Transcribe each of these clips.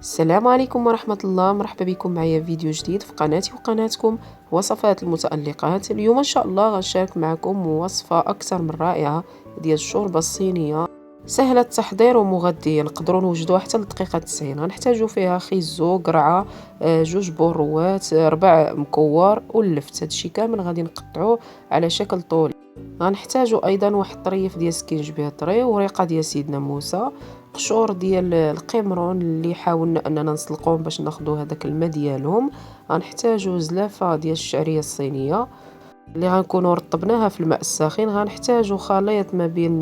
السلام عليكم ورحمة الله. مرحبا بكم معايا في فيديو جديد في قناتي وقناتكم وصفات المتألقات. اليوم إن شاء الله غنشارك معكم وصفة أكثر من رائعة ديال الشوربة الصينية، سهلة التحضير ومغذية، نقدروا نوجدوها حتى لدقيقة 90. غنحتاجو فيها خيزو، قرعة، جوج بوروات، ربع مكور واللفت. هادشي كامل غادي نقطعوه على شكل طولي. غنحتاجو ايضا واحد الطريف ديال السكينجبير طري، وريقه ديال سيدنا موسى، قشور ديال القمرون اللي حاولنا اننا نسلقوهم باش ناخذوا هذاك الماء ديالهم. غنحتاجو زلافه ديال الشعريه الصينيه اللي غنكونوا رطبناها في الماء الساخن. غنحتاجو خليط ما بين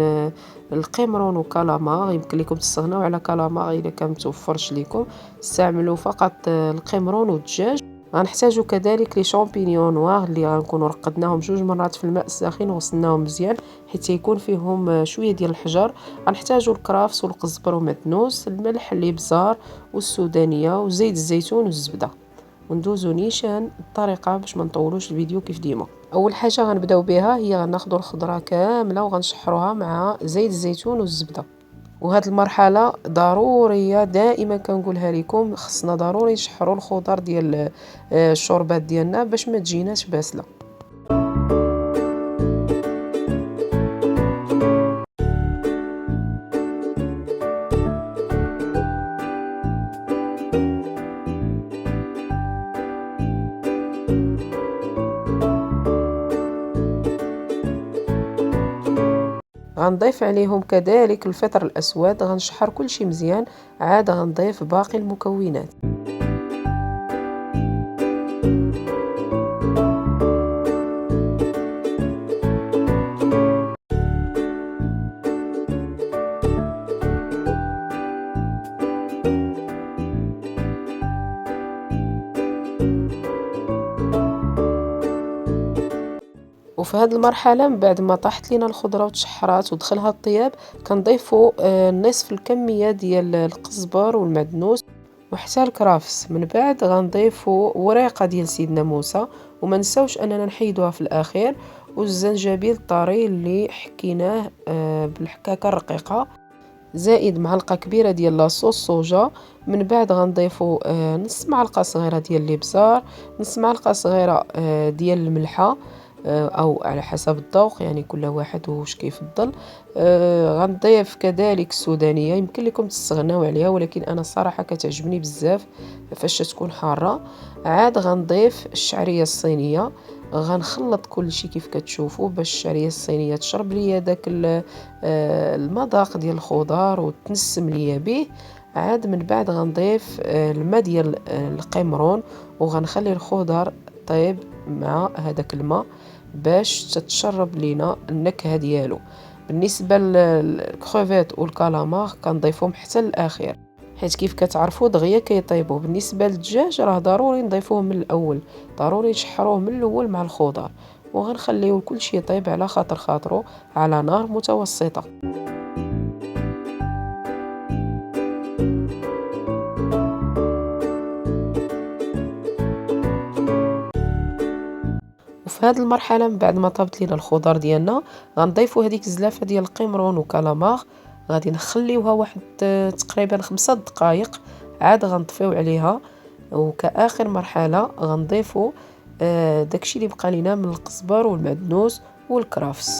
القمرون وكالامار. يمكن لكم تستغناو على كالامار الا كان متوفرش لكم، استعملوا فقط القمرون والدجاج. غنحتاجو كذلك لي شامبينيون نوار اللي غنكونوا رقدناهم 2 مرات في الماء الساخن وغسلناهم مزيان حتى يكون فيهم شويه ديال الحجر. غنحتاجو الكرافس والقزبر ومعدنوس، الملح، الابزار والسودانيه وزيت الزيتون والزبده. وندوزو نيشان الطريقه باش ما نطولوش الفيديو كيف ديما. اول حاجه غنبداو بها هي غناخذوا الخضره كامله وغنشحروها مع زيت الزيتون والزبده. وهاد المرحله ضروريه، دائما كنقولها لكم، خصنا ضروري نشحروا الخضر ديال الشوربات ديالنا باش ما تجيناش باسله. غنضيف عليهم كذلك الفطر الاسود، غنشحر كل شيء مزيان، عاد غنضيف باقي المكونات. وفي هذه المرحله من بعد ما طاحت لينا الخضره وتشحرات ودخلها الطياب، كنضيفوا نصف الكميه ديال القزبر والمعدنوس وحتى الكرافس. من بعد غنضيفوا وريقه ديال سيدنا موسى، وما نساوش اننا نحيدوها في الاخير، والزنجبيل الطري اللي حكيناه بالحكاكه الرقيقه، زائد معلقه كبيره ديال لاصوص صوجا. من بعد غنضيفوا نص معلقه صغيره ديال الابزار، نص معلقه صغيره ديال الملحه، او على حسب الذوق، يعني كل واحد واش كيفضل. غنضيف كذلك السودانيه، يمكن لكم تستغناو عليها ولكن انا الصراحه كتعجبني بزاف فاش تكون حاره. عاد غنضيف الشعريه الصينيه، غنخلط كل شيء كيف كتشوفوا باش الشعريه الصينيه تشرب ليا داك المذاق ديال الخضار وتنسم ليا به. عاد من بعد غنضيف الماء ديال القمرون، وغنخلي الخضر طيب مع هذاك الماء باش تتشرب لينا النكهه ديالو. بالنسبه للكروفيت والكالامار كنضيفهم حتى للاخير، حيت كيف كتعرفوا دغيا كيطيبوا. بالنسبه للدجاج راه ضروري نضيفوه من الاول، ضروري نشحروه من الاول مع الخضار، وغنخليو كل شيء يطيب على خاطر خاطرو على نار متوسطه. وفي هذه المرحله من بعد ما طابت لينا الخضر ديالنا، غنضيفوا هذيك الزلافه ديال القمرون وكالامار، غادي نخليوها واحد تقريبا 5 دقائق. عاد غنطفيو عليها، وكآخر مرحله غنضيفوا داكشي اللي بقى لينا من القزبر والمعدنوس والكرافس.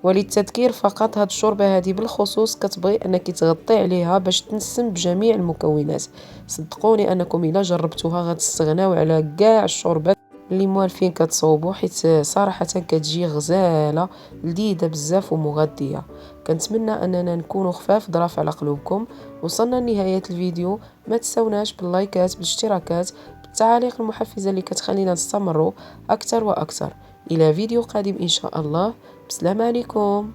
وللتذكير فقط، هاد الشوربه هذه بالخصوص كتبغي انك تغطي عليها باش تنسم بجميع المكونات. صدقوني انكم الا جربتوها غتستغناو على كاع الشوربات اللي موالفين كتصوبوا، حيت صراحه كتجي غزاله لذيذه بزاف ومغذيه. كنتمنى اننا نكونوا خفاف ظراف على قلوبكم. وصلنا لنهايه الفيديو، ما تنسوناش باللايكات، بالاشتراكات، بالتعاليق المحفزه اللي كتخلينا نستمروا اكثر واكثر. الى فيديو قادم ان شاء الله. بسلام عليكم.